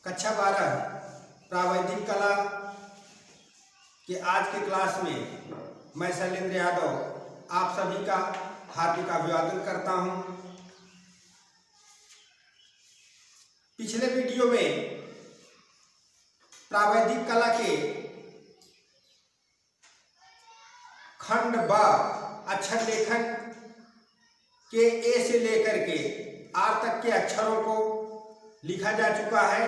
कक्षा 12 प्रावैधिक कला के आज के क्लास में मैं शैलेंद्र यादव आप सभी का हार्दिक अभिवादन करता हूं। पिछले वीडियो में प्रावैधिक कला के खंड ब अक्षर लेखन के ए से लेकर के आर तक के अक्षरों को लिखा जा चुका है।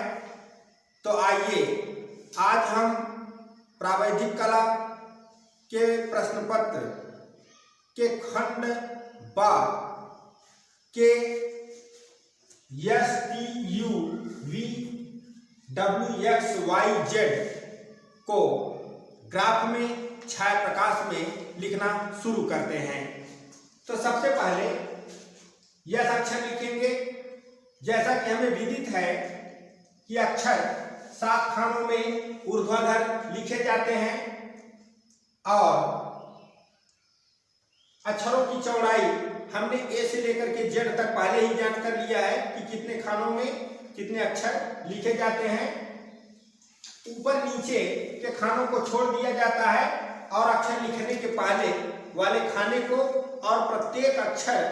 तो आइए आज हम प्रावैधिक कला के प्रश्न पत्र के खंड ब के S T U V W X Y Z को ग्राफ में छाया प्रकाश में लिखना शुरू करते हैं। तो सबसे पहले यस अक्षर लिखेंगे। जैसा कि हमें विदित है कि अक्षर 7 खानों में ऊर्ध्वाधर लिखे जाते हैं और अक्षरों की चौड़ाई हमने ए से लेकर के जेड तक पहले ही जान कर लिया है कि कितने खानों में कितने अक्षर लिखे जाते हैं। ऊपर नीचे के खानों को छोड़ दिया जाता है और अक्षर लिखने के पहले वाले खाने को और प्रत्येक अक्षर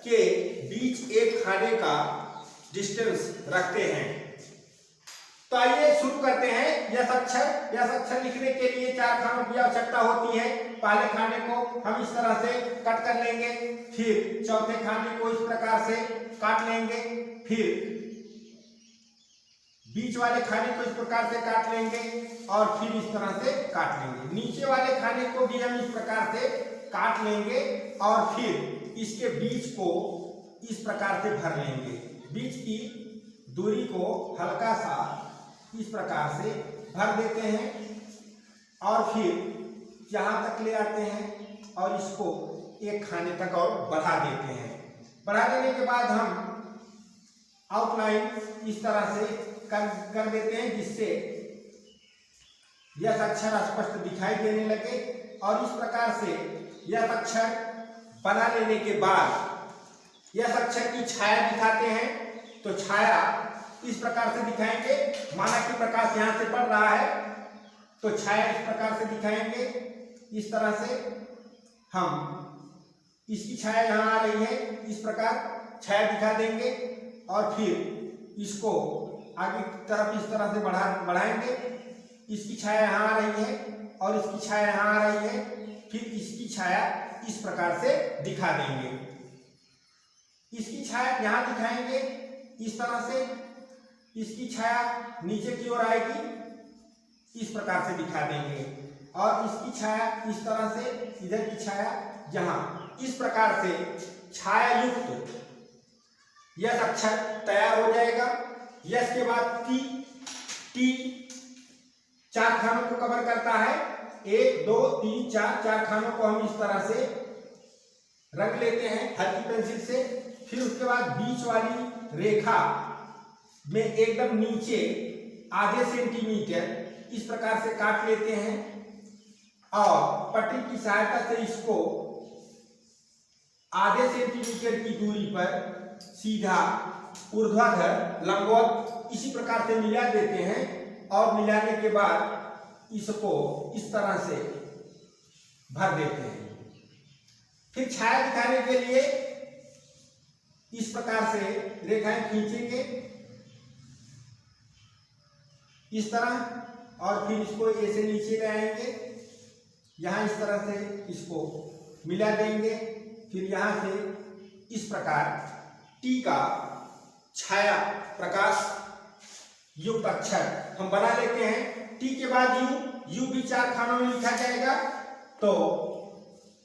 के बीच एक खाने का डिस्टेंस रखते हैं। तो आइए शुरू करते हैं। यस अक्षर लिखने के लिए 4 खानों की आवश्यकता होती है। पहले खाने को हम इस तरह से कट कर लेंगे, फिर चौथे खाने को इस प्रकार से काट लेंगे, फिर बीच वाले खाने को इस प्रकार से काट लेंगे और फिर इस तरह से काट लेंगे। नीचे वाले खाने को भी हम इस प्रकार से काट लेंगे और फिर इसके बीच को इस प्रकार से भर लेंगे। बीच की दूरी को हल्का सा इस प्रकार से भर देते हैं और फिर यहाँ तक ले आते हैं और इसको एक खाने तक और बढ़ा देते हैं। बढ़ा देने के बाद हम आउटलाइन इस तरह से कर देते हैं जिससे यह अक्षर स्पष्ट दिखाई देने लगे। और इस प्रकार से यह अक्षर बना लेने के बाद यह अक्षर की छाया दिखाते हैं। तो छाया इस प्रकार से दिखाएंगे। माना कि प्रकाश यहाँ से पड़ रहा है तो छाया इस प्रकार से दिखाएंगे। इस तरह से हम इसकी छाया यहाँ आ रही है, इस प्रकार छाया दिखा देंगे और फिर इसको आगे की तरफ इस तरह से बढ़ाएंगे। इसकी छाया यहाँ आ रही है और इसकी छाया यहाँ आ रही है, फिर इसकी छाया इस प्रकार से दिखा देंगे। इसकी छाया यहाँ दिखाएंगे इस तरह से, इसकी छाया नीचे की ओर आएगी, इस प्रकार से दिखा देंगे और इसकी छाया इस तरह से, इधर की छाया यहाँ, इस प्रकार से छाया युक्त यह अक्षर तैयार हो जाएगा। यस के बाद टी 4 खानों को कवर करता है। 1 2 3 4 खानों को हम इस तरह से रंग लेते हैं हल्की पेंसिल से। फिर उसके बाद बीच वाली रेखा में एकदम नीचे आधे सेंटीमीटर इस प्रकार से काट लेते हैं और पट्टी की सहायता से इसको आधे सेंटीमीटर की दूरी पर सीधा ऊर्ध्वाधर लंबवत इसी प्रकार से मिला देते हैं और मिलाने के बाद इसको इस तरह से भर देते हैं। फिर छाया दिखाने के लिए इस प्रकार से रेखाएं खींचेंगे इस तरह और फिर इसको ए से नीचे ले आएंगे, यहाँ इस तरह से इसको मिला देंगे। फिर यहाँ से इस प्रकार टी का छाया प्रकाश युक्त अक्षर हम बना लेते हैं। टी के बाद यू भी 4 खानों में लिखा जाएगा। तो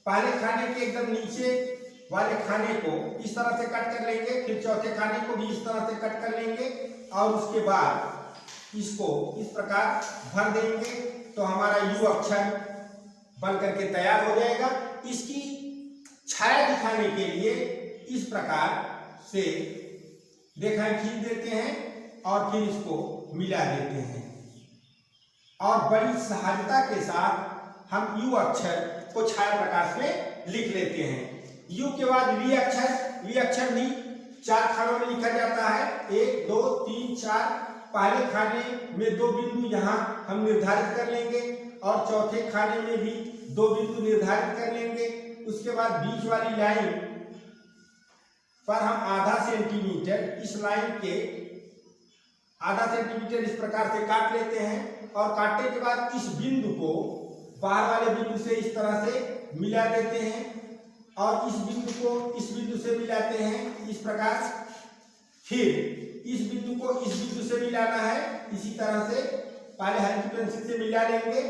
पहले खाने के एकदम नीचे वाले खाने को इस तरह से कट कर लेंगे, फिर चौथे खाने को भी इस तरह से कट कर लेंगे और उसके बाद इसको इस प्रकार भर देंगे। तो हमारा यू अक्षर बन करके तैयार हो जाएगा। इसकी छाया दिखाने के लिए इस प्रकार से रेखाएं खींच देते हैं और फिर इसको मिला देते हैं और बड़ी सहजता के साथ हम यू अक्षर को छाया प्रकाश में लिख लेते हैं। यू के बाद वी अक्षर भी 4 खानों में लिखा जाता है। 1 2 3 4 पहले खाने में 2 बिंदु यहाँ हम निर्धारित कर लेंगे और चौथे खाने में भी 2 बिंदु निर्धारित कर लेंगे। उसके बाद बीच वाली लाइन पर हम आधा सेंटीमीटर, इस लाइन के आधा सेंटीमीटर इस प्रकार से काट लेते हैं और काटने के बाद इस बिंदु को बाहर वाले बिंदु से इस तरह से मिला देते हैं और इस बिंदु को इस बिंदु से मिलाते हैं इस प्रकार। फिर इस बिंदु को इस बिंदु से मिलाना है, इसी तरह से पहले हल्की पेंसिल से मिला लेंगे।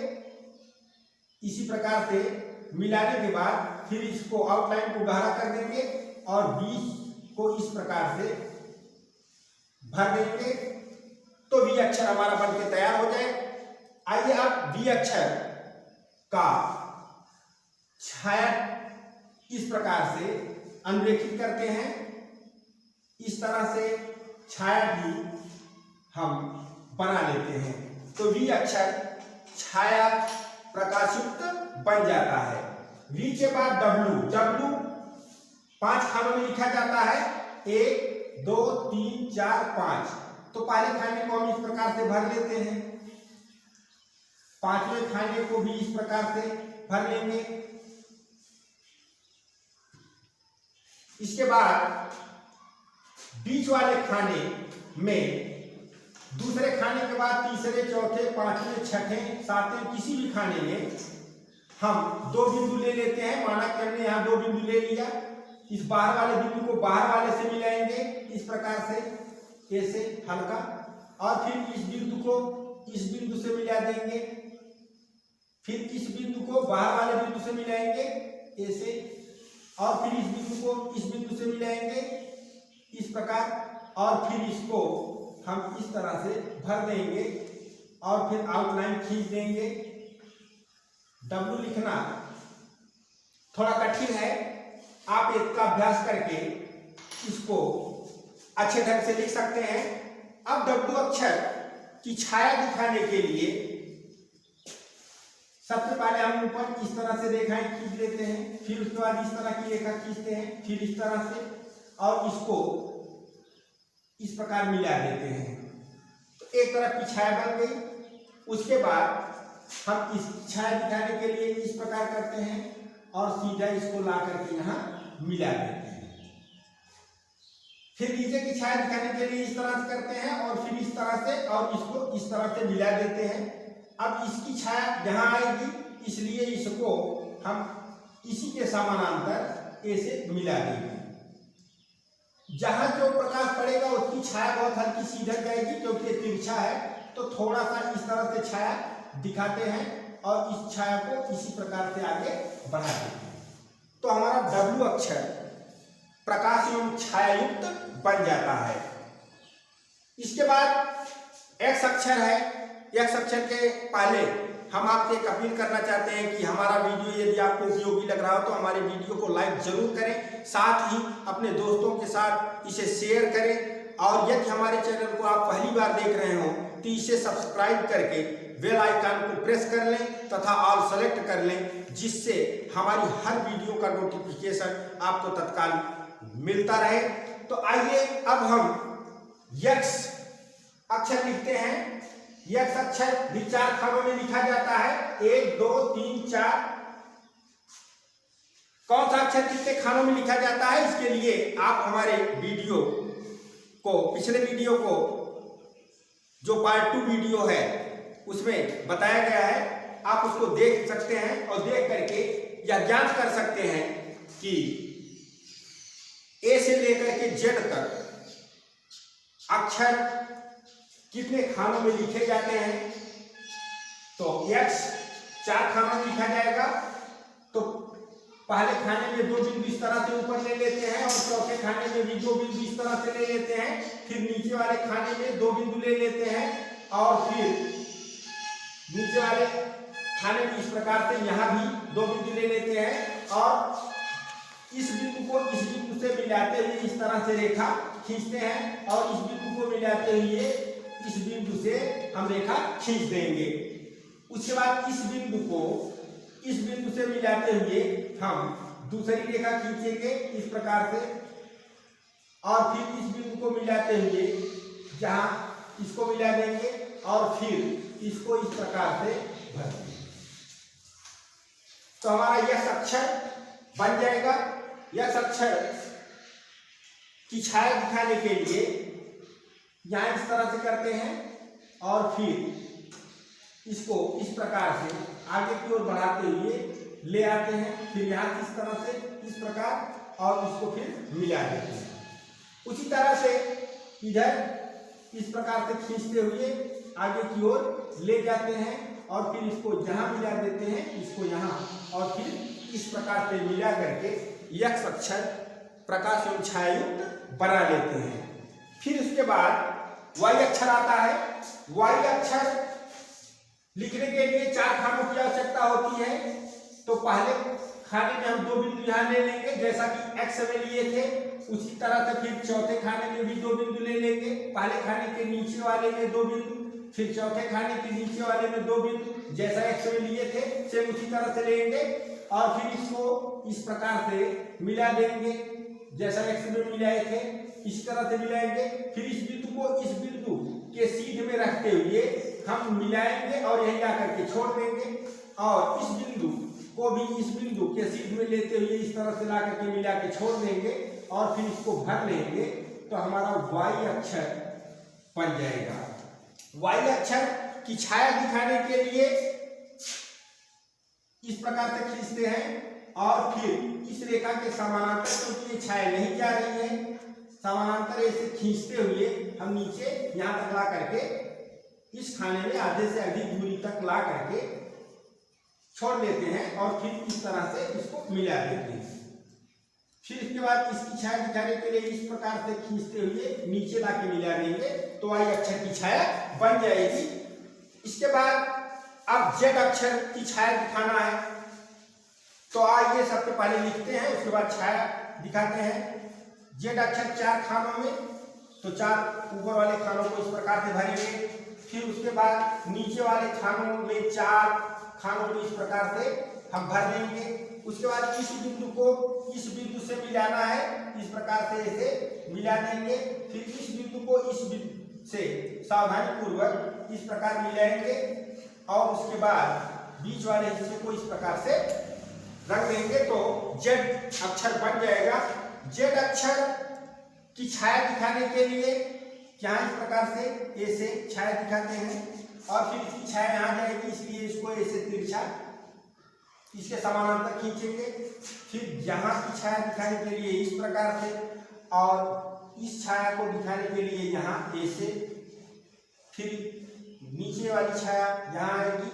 इसी प्रकार से मिलाने के बाद फिर इसको आउटलाइन को गहरा कर देंगे और बीच को इस प्रकार से भर देंगे तो वी अक्षर हमारा बनके तैयार हो जाए। आइए अब वी अक्षर का छाया इस प्रकार से अनरेखित करते हैं। इस तरह से छाया भी हम बना लेते हैं तो वी अक्षर छाया प्रकाशयुक्त बन जाता है। वी के बाद डब्लू, डब्लू 5 खानों में लिखा जाता है, 1 2 3 4 5। तो पहले खाने को हम इस प्रकार से भर लेते हैं, 5वें खाने को भी इस प्रकार से भर लेंगे। इसके बाद बीच वाले खाने में दूसरे खाने के बाद तीसरे, चौथे, 5वें, 6वें, 7वें किसी भी खाने में हम 2 बिंदु ले लेते हैं। माना कि हमने यहाँ 2 बिंदु ले लिया, इस बाहर वाले बिंदु को बाहर वाले से मिलाएंगे इस प्रकार से ऐसे हल्का, और फिर इस बिंदु को इस बिंदु से मिला देंगे, फिर इस बिंदु को बाहर वाले बिंदु से मिलाएंगे ऐसे, और फिर इस बिंदु को इस बिंदु से मिलाएंगे इस प्रकार, और फिर इसको हम इस तरह से भर देंगे और फिर आउटलाइन खींच देंगे। डब्लू लिखना थोड़ा कठिन है, आप इसका अभ्यास करके इसको अच्छे ढंग से लिख सकते हैं। अब डब्लू अक्षर की छाया दिखाने के लिए सबसे पहले हम ऊपर इस तरह से रेखाएं खींच लेते हैं, फिर उसके बाद इस तरह की रेखा खींचते हैं, फिर इस तरह से, और इसको इस प्रकार मिला देते हैं तो एक तरफ की छाया बन गई। उसके बाद हम इस छाया दिखाने के लिए इस प्रकार करते हैं और सीधा इसको ला करके यहाँ मिला देते हैं। फिर नीचे की छाया दिखाने के लिए इस तरह से करते हैं और फिर इस तरह से, और इसको इस तरह से मिला देते हैं। अब इसकी छाया यहाँ आएगी, इसलिए इसको हम इसी के समानांतर ऐसे मिला देंगे। जहां जो प्रकाश पड़ेगा उसकी छाया बहुत हल्की सीधा जाएगी क्योंकि तिरछा है, तो थोड़ा सा इस तरह से छाया दिखाते हैं और इस छाया को इसी प्रकार से आगे बढ़ा देते हैं तो हमारा डब्लू अक्षर प्रकाश एवं छायायुक्त बन जाता है। इसके बाद एक्स अक्षर है। एक्स अक्षर के पहले हम आपसे एक अपील करना चाहते हैं कि हमारा वीडियो यदि आपको उपयोगी लग रहा हो तो हमारे वीडियो को लाइक जरूर करें, साथ ही अपने दोस्तों के साथ इसे शेयर करें, और यदि हमारे चैनल को आप पहली बार देख रहे हो तो इसे सब्सक्राइब करके बेल आइकन को प्रेस कर लें तथा ऑल सेलेक्ट कर लें, जिससे हमारी हर वीडियो का नोटिफिकेशन आपको तत्काल मिलता रहे। तो आइए अब हम यक्स अक्षर लिखते हैं। यक्स अक्षर भी 4 खानों में लिखा जाता है, 1 2 3 4। कौन सा अक्षर कितने खानों में लिखा जाता है, इसके लिए आप हमारे वीडियो को, पिछले वीडियो को जो पार्ट 2 वीडियो है उसमें बताया गया है, आप उसको देख सकते हैं और देख करके यह जांच कर सकते हैं कि ए से लेकर के जेड तक अक्षर कितने खानों में लिखे जाते हैं। तो एक्स 4 खानों में लिखा जाएगा, तो पहले खाने में 2 बिंदु इस तरह से ऊपर ले लेते हैं और चौथे खाने में भी 2 बिंदु इस तरह से ले लेते हैं, फिर नीचे वाले खाने में 2 बिंदु ले लेते हैं और फिर नीचे वाले खाने में इस प्रकार से यहाँ भी 2 बिंदु ले लेते हैं और इस बिंदु को इस बिंदु से मिलाते हुए इस तरह से रेखा खींचते हैं और इस बिंदु को मिलाते हुए इस बिंदु से हम रेखा खींच देंगे। उसके बाद इस बिंदु को इस बिंदु से मिलाते हुए हम दूसरी रेखा खींचेंगे इस प्रकार से, और फिर इस बिंदु को मिलाते हुए जहां इसको मिला देंगे और फिर इसको इस प्रकार से भर देंगे। तो हमारा यह अक्षर बन जाएगा। यह अक्षर की छाया दिखाने के लिए यहाँ इस तरह से करते हैं और फिर इसको इस प्रकार से आगे की ओर बढ़ाते हुए ले आते हैं, फिर यहाँ इस तरह से इस प्रकार और इसको फिर मिला देते हैं। उसी तरह से इधर इस प्रकार से खींचते हुए आगे की ओर ले जाते हैं और फिर इसको जहाँ मिला देते हैं इसको यहाँ और फिर इस प्रकार से मिला करके यक्ष अक्षर प्रकाश एवं छायायुक्त बना लेते हैं। फिर उसके बाद वाई अक्षर आता है। वाई अक्षर लिखने के लिए 4 खानों की आवश्यकता होती है। तो पहले खाने में हम 2 बिंदु यहाँ ले लेंगे, जैसा कि एक्स में लिए थे उसी तरह से फिर चौथे खाने में भी 2 बिंदु ले लेंगे। पहले खाने के नीचे वाले में 2 बिंदु, फिर चौथे खाने के नीचे वाले में 2 बिंदु, जैसा एक्स में लिए थे सेम उसी तरह से लेंगे और फिर इसको इस प्रकार से मिला देंगे, जैसा एक्स में मिलाए थे इसी तरह से मिलाएंगे। फिर इस बिंदु को इस बिंदु के सीध में रखते हुए हम मिलाएंगे और यही आकर के छोड़ देंगे और इस बिंदु को भी इस बिंदु के सीध में लेते हुए इस तरह से ला करके मिला के छोड़ देंगे और फिर इसको भर लेंगे। तो हमारा वाई अक्षर बन जाएगा। वाई अक्षर की छाया दिखाने के लिए इस प्रकार से खींचते हैं और फिर इस रेखा के समानांतर, क्योंकि ये छाया नहीं जा रही है, समानांतर ऐसे खींचते हुए हम नीचे यहाँ तक ला करके इस खाने में आधे से अधिक दूरी तक ला करके छोड़ देते हैं और फिर इस तरह से इसको मिला देते हैं। फिर इसके बाद इसकी छाया दिखाने के लिए इस प्रकार से खींचते हुए नीचे ला के मिला देंगे तो वाई अक्षर की छाया बन जाएगी। इसके बाद अब जेड अक्षर की छाया दिखाना है। तो आइए सबसे पहले लिखते हैं, उसके बाद छाया दिखाते हैं। जेड अक्षर 4 खानों में, तो 4 ऊपर वाले खानों को इस प्रकार से भरेंगे। फिर उसके बाद नीचे वाले खानों में 4 खानों को इस प्रकार से हम भर देंगे। उसके बाद इस बिंदु को इस बिंदु से मिलाना है, इस प्रकार से इसे मिला देंगे। फिर इस बिंदु को इस बिंदु से सावधानी पूर्वक इस प्रकार मिलाएंगे और उसके बाद बीच वाले हिस्से को इस प्रकार से रख देंगे तो जेड अक्षर बन जाएगा। जेड अक्षर की छाया दिखाने के लिए यहाँ इस प्रकार से ऐसे छाया दिखाते हैं और फिर इसकी छाया यहाँ जाएगी, इसलिए इसको ऐसे तिरछा इसके समानांतर खींचेंगे। फिर यहाँ की छाया दिखाने के लिए इस प्रकार से और इस छाया को दिखाने के लिए यहाँ ऐसे, फिर नीचे वाली छाया यहाँ आएगी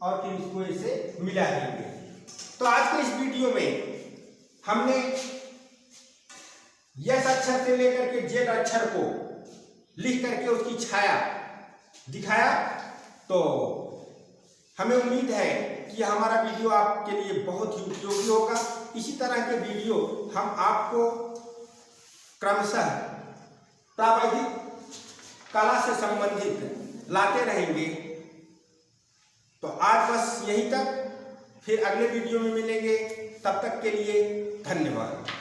और फिर इसको ऐसे मिला देंगे। तो आज के इस वीडियो में हमने यस अक्षर से लेकर के जेड अक्षर को लिख करके उसकी छाया दिखाया। तो हमें उम्मीद है कि हमारा वीडियो आपके लिए बहुत ही उपयोगी होगा। इसी तरह के वीडियो हम आपको क्रमशः प्रावैधिक कला से संबंधित लाते रहेंगे। तो आज बस यहीं तक, फिर अगले वीडियो में मिलेंगे। तब तक के लिए धन्यवाद।